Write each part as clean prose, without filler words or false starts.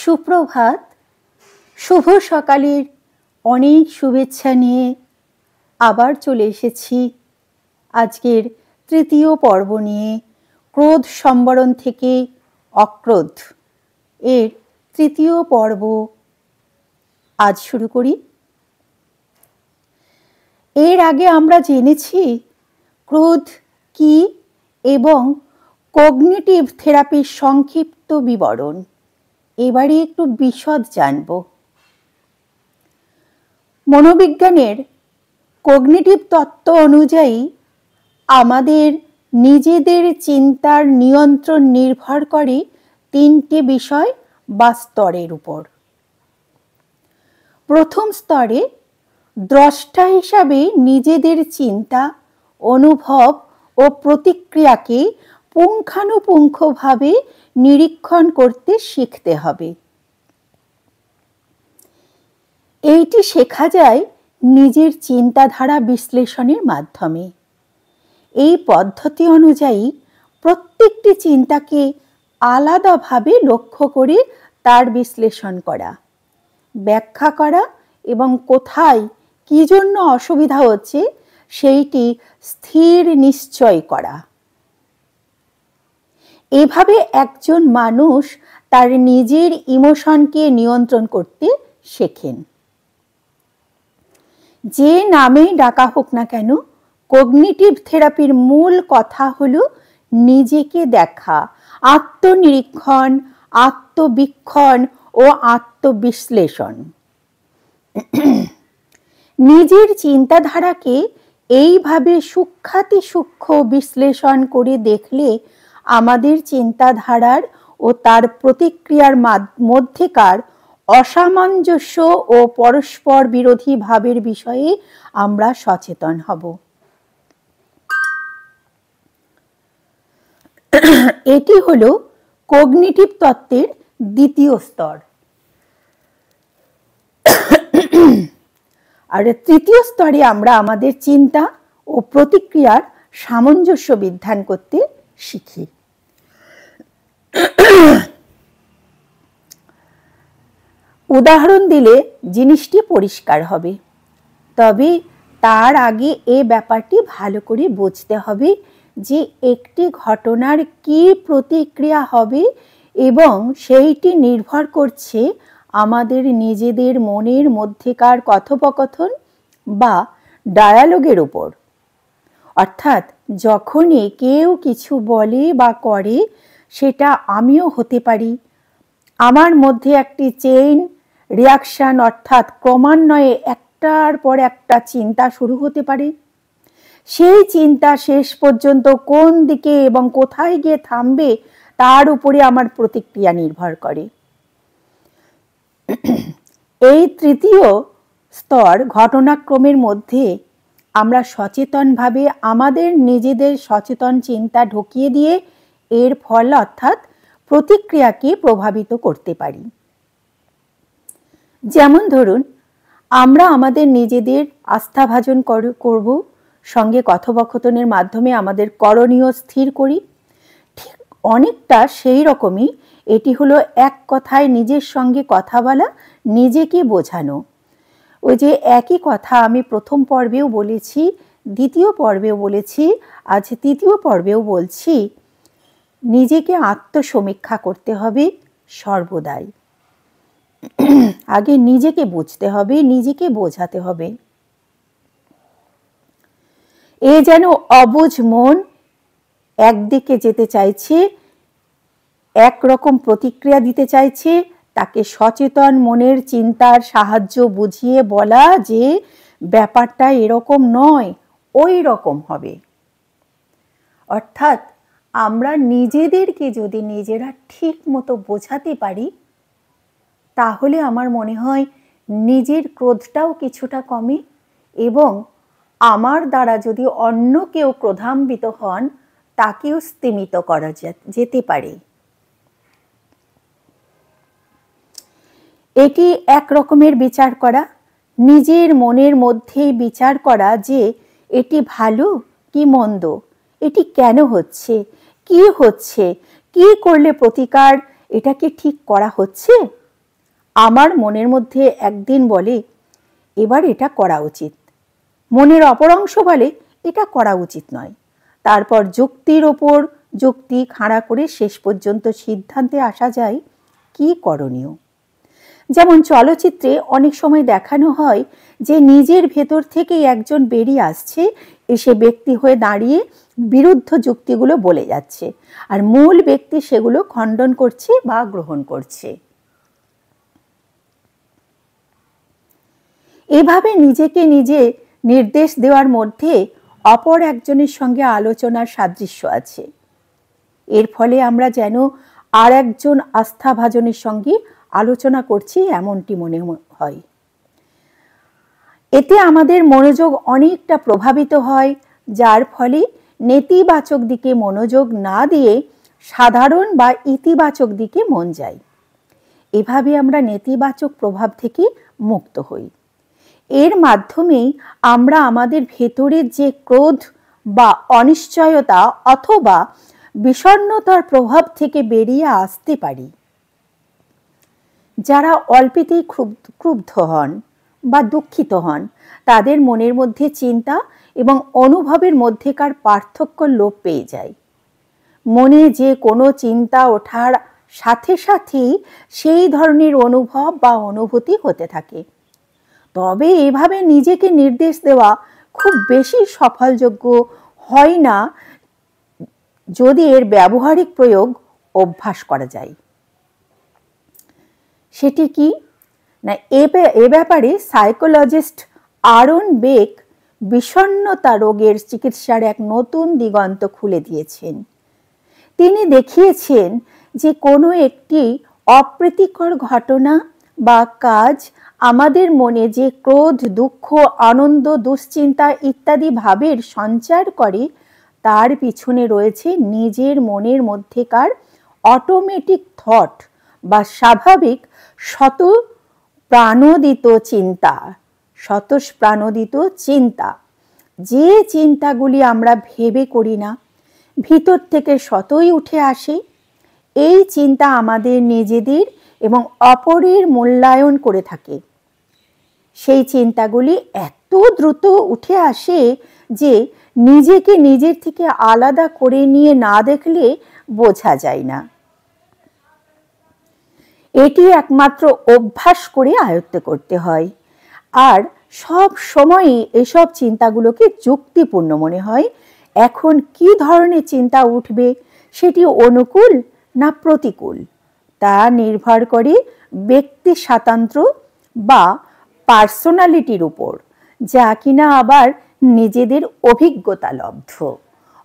সুপ্রভাত, শুভ সকালের অনেক শুভেচ্ছা নিয়ে আবার চলে এসেছি আজকের তৃতীয় পর্ব নিয়ে। ক্রোধ সম্বরণ থেকে অক্রোধ এর তৃতীয় পর্ব আজ শুরু করি। এর আগে আমরা জেনেছি ক্রোধ কি এবং কগনিটিভ থেরাপির সংক্ষিপ্ত বিবরণ। এবারে একটু বিশদ জানব। মনোবিজ্ঞানের কগনিটিভ তত্ত্ব অনুযায়ী আমাদের নিজেদের চিন্তার নিয়ন্ত্রণ নির্ভর করে তিনটে বিষয় বা স্তরের উপর। প্রথম স্তরে দ্রষ্টা হিসাবে নিজেদের চিন্তা, অনুভব ও প্রতিক্রিয়াকে পুঙ্খানুপুঙ্খভাবে নিরীক্ষণ করতে শিখতে হবে। এইটি শেখা যায় নিজের চিন্তাধারা বিশ্লেষণের মাধ্যমে। এই পদ্ধতি অনুযায়ী প্রত্যেকটি চিন্তাকে আলাদাভাবে লক্ষ্য করে তার বিশ্লেষণ করা, ব্যাখ্যা করা এবং কোথায় কী জন্য অসুবিধা হচ্ছে সেইটি স্থির নিশ্চয় করা। এভাবে একজন মানুষ তার নিজের ইমোশনকে নিয়ন্ত্রণ করতে শেখেন। যে নামেই ডাকা হোক না কেন, কগনিটিভ থেরাপির মূল কথা হলো নিজেকে দেখা, আত্মনিরীক্ষণ, আত্মবীক্ষণ ও আত্মবিশ্লেষণ। নিজের চিন্তাধারাকে এইভাবে সূক্ষ্মাতিসূক্ষ্ম বিশ্লেষণ করে দেখলে আমাদের চিন্তাধারার ও তার প্রতিক্রিয়ার মধ্যেকার অসামঞ্জস্য ও পরস্পর বিরোধী ভাবের বিষয়ে আমরা সচেতন হব। এটি হলো কগনিটিভ তত্ত্বের দ্বিতীয় স্তর। আর তৃতীয় স্তরে আমরা আমাদের চিন্তা ও প্রতিক্রিয়ার সামঞ্জস্য বিধান করতে শিখি। উদাহরণ দিলে জিনিসটি পরিষ্কার হবে, তবে তার আগে এ ব্যাপারটি ভালো করে বুঝতে হবে যে একটি ঘটনার কী প্রতিক্রিয়া হবে এবং সেইটি নির্ভর করছে আমাদের নিজেদের মনের মধ্যেকার কথোপকথন বা ডায়ালগের উপর। অর্থাৎ যখনই কেউ কিছু বলে বা করে, সেটা আমিও হতে পারি। আমার মধ্যে একটি চেইন রিয়াকশন অর্থাৎ ক্রমান্বয়ে একটার পর একটা চিন্তা শুরু হতে পারে। সেই চিন্তা শেষ পর্যন্ত কোন দিকে এবং কোথায় গিয়ে থামবে তার উপরে আমার প্রতিক্রিয়া নির্ভর করে। এই তৃতীয় স্তর ঘটনাক্রমের মধ্যে আমরা সচেতনভাবে আমাদের নিজেদের সচেতন চিন্তা ঢুকিয়ে দিয়ে এর ফল অর্থাৎ প্রতিক্রিয়াকে প্রভাবিত করতে পারি। যেমন ধরুন, আমরা আমাদের নিজেদের আস্থাভাজন করব, সঙ্গে কথোপকথনের মাধ্যমে আমাদের করণীয় স্থির করি। ঠিক অনেকটা সেই রকমই এটি হলো এক কথায় নিজের সঙ্গে কথা বলা, নিজেকে বোঝানো। ওই যে একই কথা আমি প্রথম পর্বেও বলেছি, দ্বিতীয় পর্বেও বলেছি, আজ তৃতীয় পর্বেও বলছি, নিজেকে আত্মসমীক্ষা করতে হবে সর্বদাই। আগে নিজেকে বুঝতে হবে, নিজেকে বোঝাতে হবে। এ যেন অবুঝ মন একদিকে যেতে চাইছে, একরকম প্রতিক্রিয়া দিতে চাইছে, তাকে সচেতন মনের চিন্তার সাহায্য বুঝিয়ে বলা যে ব্যাপারটা এরকম নয়, ওই রকম হবে। অর্থাৎ আমরা নিজেদেরকে যদি নিজেরা ঠিক মতো বোঝাতে পারি, তাহলে আমার মনে হয় নিজের ক্রোধটাও কিছুটা কমে এবং আমার দ্বারা যদি অন্য কেউ ক্রোধান্বিত হন, তাকেও স্তিমিত করা যেতে পারে। এটি এক রকমের বিচার করা, নিজের মনের মধ্যে বিচার করা যে এটি ভালো কি মন্দ, এটি কেন হচ্ছে, কি হচ্ছে, কি করলে প্রতিকার, এটা কি ঠিক করা হচ্ছে, আমার মনের মধ্যে একদিন বলে এবার এটা করা উচিত, মনের অপর অংশ বলে এটা করা উচিত নয়। তারপর যুক্তির ওপর যুক্তি খাড়া করে শেষ পর্যন্ত সিদ্ধান্তে আসা যায় কি করণীয়। যেমন চলচ্চিত্রে অনেক সময় দেখানো হয় যে নিজের ভেতর থেকেই একজন বেরিয়ে আসছে, এসে ব্যক্তি হয়ে দাঁড়িয়ে বিরুদ্ধ যুক্তিগুলো বলে যাচ্ছে, আর মূল ব্যক্তি সেগুলো খণ্ডন করছে বা গ্রহণ করছে। এভাবে নিজেকে নিজে নির্দেশ দেওয়ার মধ্যে অপর একজনের সঙ্গে আলোচনার সাদৃশ্য আছে। এর ফলে আমরা যেন আর একজন আস্থাভাজনের সঙ্গে আলোচনা করছি এমনটি মনে হয়। এতে আমাদের মনোযোগ অনেকটা প্রভাবিত হয়, যার ফলে নেতিবাচক দিকে মনোযোগ না দিয়ে সাধারণ বা ইতিবাচক দিকে মন যায়। এভাবে আমরা নেতিবাচক প্রভাব থেকে মুক্ত হই। এর মাধ্যমেই আমরা আমাদের ভেতরের যে ক্রোধ বা অনিশ্চয়তা অথবা বিষণ্ণতার প্রভাব থেকে বেরিয়ে আসতে পারি। যারা অল্পেতেই ক্রুদ্ধ হন বা দুঃখিত হন, তাদের মনের মধ্যে চিন্তা এবং অনুভবের মধ্যেকার পার্থক্য লোপ পেয়ে যায়। মনে যে কোনো চিন্তা ওঠার সাথে সাথেই সেই ধরনের অনুভব বা অনুভূতি হতে থাকে। তবে এভাবে নিজেকে নির্দেশ দেওয়া খুব বেশি সফলযোগ্য হয় না যদি এর ব্যবহারিক প্রয়োগ অভ্যাস করা যায়। সেটি কি না, এ ব্যাপারে সাইকোলজিস্ট আরন বেক বিষণ্ণতা রোগের চিকিৎসার এক নতুন দিগন্ত খুলে দিয়েছেন। তিনি দেখিয়েছেন যে কোনো একটি অপ্রীতিকর ঘটনা বা কাজ আমাদের মনে যে ক্রোধ, দুঃখ, আনন্দ, দুশ্চিন্তা ইত্যাদি ভাবের সঞ্চার করে, তার পিছনে রয়েছে নিজের মনের মধ্যেকার অটোমেটিক থট বা স্বাভাবিক স্বতঃপ্রাণোদিত চিন্তা। যে চিন্তাগুলি আমরা ভেবে করি না, ভিতর থেকে স্বতই উঠে আসে। এই চিন্তা আমাদের নিজেদের এবং অপরের মূল্যায়ন করে থাকে। সেই চিন্তাগুলি এত দ্রুত উঠে আসে যে নিজেকে নিজের থেকে আলাদা করে নিয়ে না দেখলে বোঝা যায় না। এটি একমাত্র অভ্যাস করে আয়ত্ত করতে হয়। আর সব সময়ই এসব চিন্তাগুলোকে যুক্তিপূর্ণ মনে হয়। এখন কি ধরনের চিন্তা উঠবে, সেটি অনুকূল না প্রতিকূল, তা নির্ভর করে ব্যক্তি স্বাতন্ত্র্য বা পার্সোনালিটির উপর, যা কিনা আবার নিজেদের অভিজ্ঞতা লব্ধ।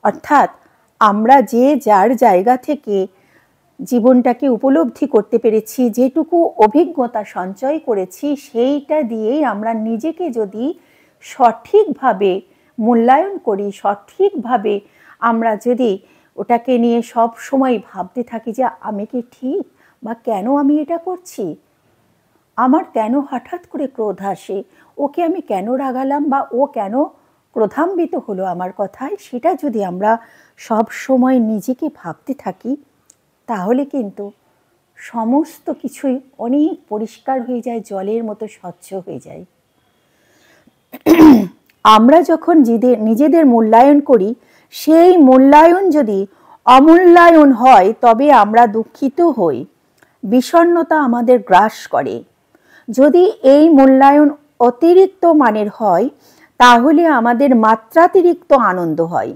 অর্থাৎ আমরা যে যার জায়গা থেকে জীবনটাকে উপলব্ধি করতে পেরেছি, যেটুকু অভিজ্ঞতা সঞ্চয় করেছি, সেইটা দিয়েই আমরা নিজেকে যদি সঠিকভাবে মূল্যায়ন করি, সঠিকভাবে আমরা যদি ওটাকে নিয়ে সব সময় ভাবতে থাকি যে আমি কি ঠিক, বা কেন আমি এটা করছি, আমার কেন হঠাৎ করে ক্রোধ আসে, ওকে আমি কেন রাগালাম, বা ও কেন ক্রোধান্বিত হলো আমার কথায়, সেটা যদি আমরা সব সময় নিজেকে ভাবতে থাকি, তাহলে কিন্তু সমস্ত কিছুই অনেক পরিষ্কার হয়ে যায়, জলের মতো স্বচ্ছ হয়ে যায়। আমরা যখন নিজেদের মূল্যায়ন করি, সেই মূল্যায়ন যদি অমূল্যায়ন হয়, তবে আমরা দুঃখিত হই, বিষণ্ণতা আমাদের গ্রাস করে। যদি এই মূল্যায়ন অতিরিক্ত মানের হয়, তাহলে আমাদের মাত্রাতিরিক্ত আনন্দ হয়।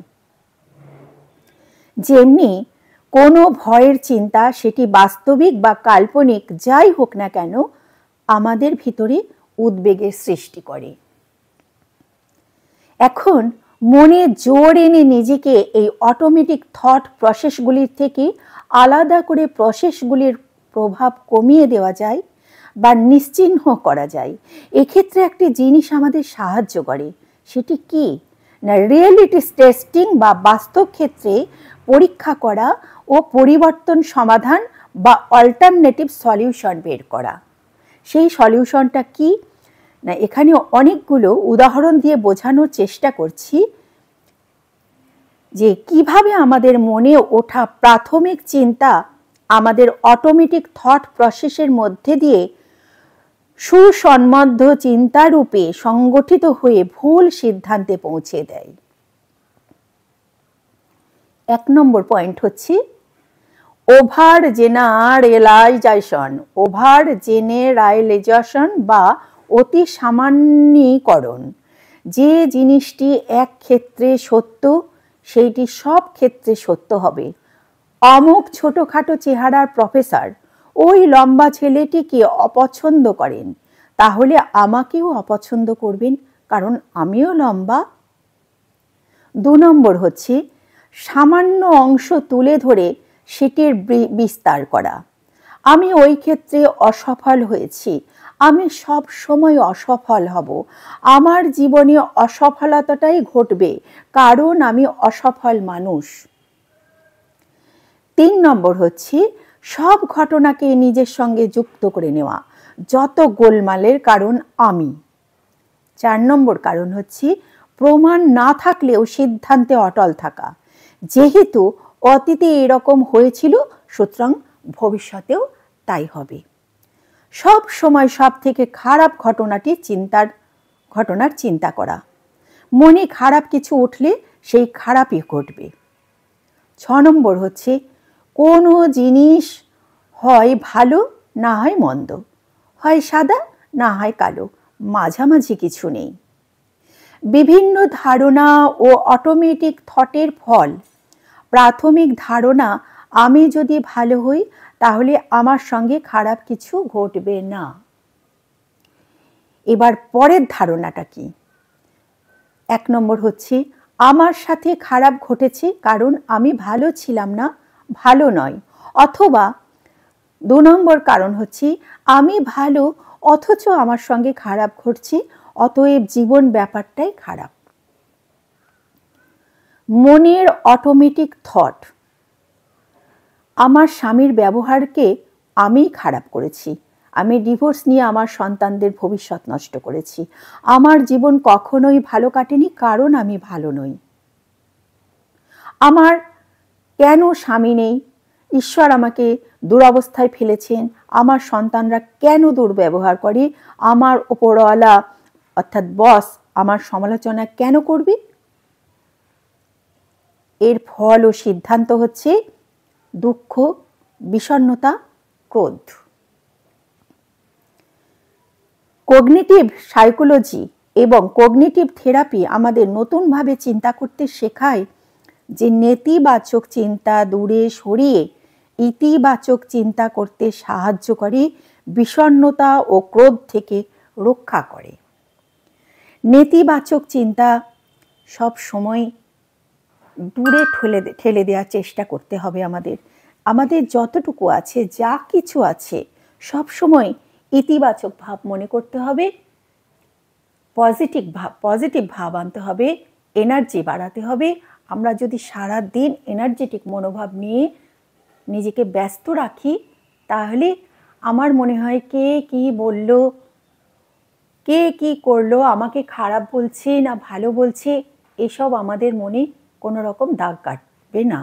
যেমনি কোনো ভয়ের চিন্তা, সেটি বাস্তবিক বা কাল্পনিক যাই হোক না কেন, আমাদের ভিতরে উদ্বেগের সৃষ্টি করে। এখন মনে জোর এনে নিজেকে এই অটোমেটিক থট প্রসেসগুলির থেকে আলাদা করে প্রসেসগুলির প্রভাব কমিয়ে দেওয়া যায় বা নিশ্চিহ্ন করা যায়। এক্ষেত্রে একটি জিনিস আমাদের সাহায্য করে, সেটি কি না, রিয়েলিটি টেস্টিং বা বাস্তব ক্ষেত্রে পরীক্ষা করা ও পরিবর্তন সমাধান বা অল্টারনেটিভ সলিউশন বের করা। সেই সলিউশনটা কি না, এখানে অনেকগুলো উদাহরণ দিয়ে বোঝানোর চেষ্টা করছি যে কিভাবে আমাদের মনে ওঠা প্রাথমিক চিন্তা আমাদের অটোমেটিক থট প্রসেসের মধ্যে দিয়ে সুসম্বদ্ধ চিন্তারূপে সংগঠিত হয়ে ভুল সিদ্ধান্তে পৌঁছে দেয়। 1 নম্বর পয়েন্ট হচ্ছে ওভার জেনারেলাইজেশন বা অতি সামান্যীকরণ। যে জিনিসটি এক ক্ষেত্রে সত্য সেইটি সব ক্ষেত্রে সত্য হবে। অমুক ছোটখাটো চেহারার প্রফেসর ওই লম্বা ছেলেটিকে অপছন্দ করেন, তাহলে আমাকেও অপছন্দ করবেন, কারণ আমিও লম্বা। 2 নম্বর হচ্ছে সামান্য অংশ তুলে ধরে সেটির বিস্তার করা। আমি ওই ক্ষেত্রে অসফল হয়েছি, আমি সব সময় অসফল হব, আমার জীবনে অসফলতাটাই ঘটবে, কারণ আমি অসফল মানুষ। 3 নম্বর হচ্ছে সব ঘটনাকে নিজের সঙ্গে যুক্ত করে নেওয়া, যত গোলমালের কারণ আমি। 4 নম্বর কারণ হচ্ছে প্রমাণ না থাকলেও সিদ্ধান্তে অটল থাকা, যেহেতু অতীতে এরকম হয়েছিল সুতরাং ভবিষ্যতেও তাই হবে। সব সময় সব থেকে খারাপ ঘটনার চিন্তা করা, মনে খারাপ কিছু উঠলে সেই খারাপই ঘটবে। 6 নম্বর হচ্ছে কোনো জিনিস হয় ভালো না হয় মন্দ, হয় সাদা না হয় কালো, মাঝামাঝি কিছু নেই। বিভিন্ন ধারণা ও অটোমেটিক থটের ফল। প্রাথমিক ধারণা আমি যদি ভালো হই তাহলে আমার সঙ্গে খারাপ কিছু ঘটবে না। এবার পরের ধারণাটা কি? 1 নম্বর হচ্ছে আমার সাথে খারাপ ঘটেছে কারণ আমি ভালো ছিলাম না, ভালো নয়। অথবা 2 নম্বর কারণ হচ্ছে আমি ভালো অথচ আমার সঙ্গে খারাপ ঘটছে, অতএব জীবন ব্যাপারটাই খারাপ। মনের অটোমেটিক থট, আমার স্বামীর ব্যবহারকে আমি খারাপ করেছি, আমি ডিভোর্স নিয়ে আমার সন্তানদের ভবিষ্যৎ নষ্ট করেছি, আমার জীবন কখনোই ভালো কাটেনি কারণ আমি ভালো নই। আমার কেন স্বামী নেই, ঈশ্বর আমাকে দুরবস্থায় ফেলেছেন, আমার সন্তানরা কেন দুর্ব্যবহার করে, আমার ওপরওয়ালা অর্থাৎ বস আমার সমালোচনা কেন করবে? এর ফল ও সিদ্ধান্ত হচ্ছে দুঃখ, বিষণ্ণতা, ক্রোধ। কগনিটিভ সাইকোলজি এবং কগনিটিভ থেরাপি আমাদের নতুনভাবে চিন্তা করতে শেখায়, যে নেতিবাচক চিন্তা দূরে সরিয়ে ইতিবাচক চিন্তা করতে সাহায্য করে, বিষণ্ণতা ও ক্রোধ থেকে রক্ষা করে। নেতিবাচক চিন্তা সব সময় দূরে ঠেলে দেওয়ার চেষ্টা করতে হবে। আমাদের যতটুকু আছে, যা কিছু আছে, সব সময় ইতিবাচক ভাব মনে করতে হবে, পজিটিভ ভাব আনতে হবে, এনার্জি বাড়াতে হবে। আমরা যদি সারা দিন এনার্জেটিক মনোভাব নিয়ে নিজেকে ব্যস্ত রাখি, তাহলে আমার মনে হয় কে কি বলল, কে কি করলো, আমাকে খারাপ বলছে না ভালো বলছে, এসব আমাদের মনে কোনো রকম দাগ কাটবে না।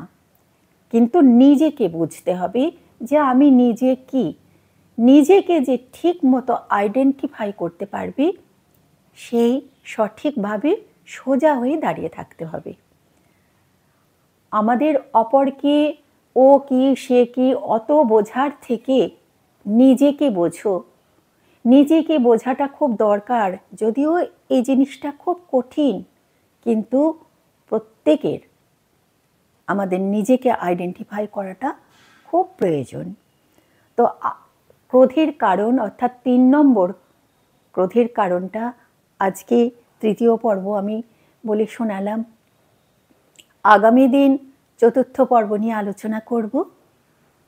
কিন্তু নিজেকে বুঝতে হবে যে আমি নিজে কি, নিজেকে যে ঠিক মতো আইডেন্টিফাই করতে পারবে, সেই সঠিকভাবে সোজা হয়ে দাঁড়িয়ে থাকতে হবে। আমাদের অপরকে ও কি সে কি অত বোঝার থেকে নিজেকে বোঝো। নিজেকে বোঝাটা খুব দরকার, যদিও এই জিনিসটা খুব কঠিন, কিন্তু প্রত্যেকের আমাদের নিজেকে আইডেন্টিফাই করাটা খুব প্রয়োজন। তো ক্রোধের কারণ অর্থাৎ 3 নম্বর ক্রোধের কারণটা আজকে 3য় পর্ব আমি বলে শোনালাম। আগামী দিন 4র্থ পর্ব নিয়ে আলোচনা করব,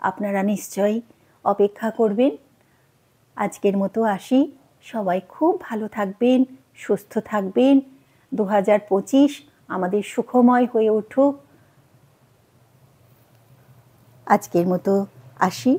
আপনারা নিশ্চয়ই অপেক্ষা করবেন। আজকের মতো আসি, সবাই খুব ভালো থাকবেন, সুস্থ থাকবেন। 2025 আমাদের সুখময় হয়ে উঠুক। আজকের মতো আসি।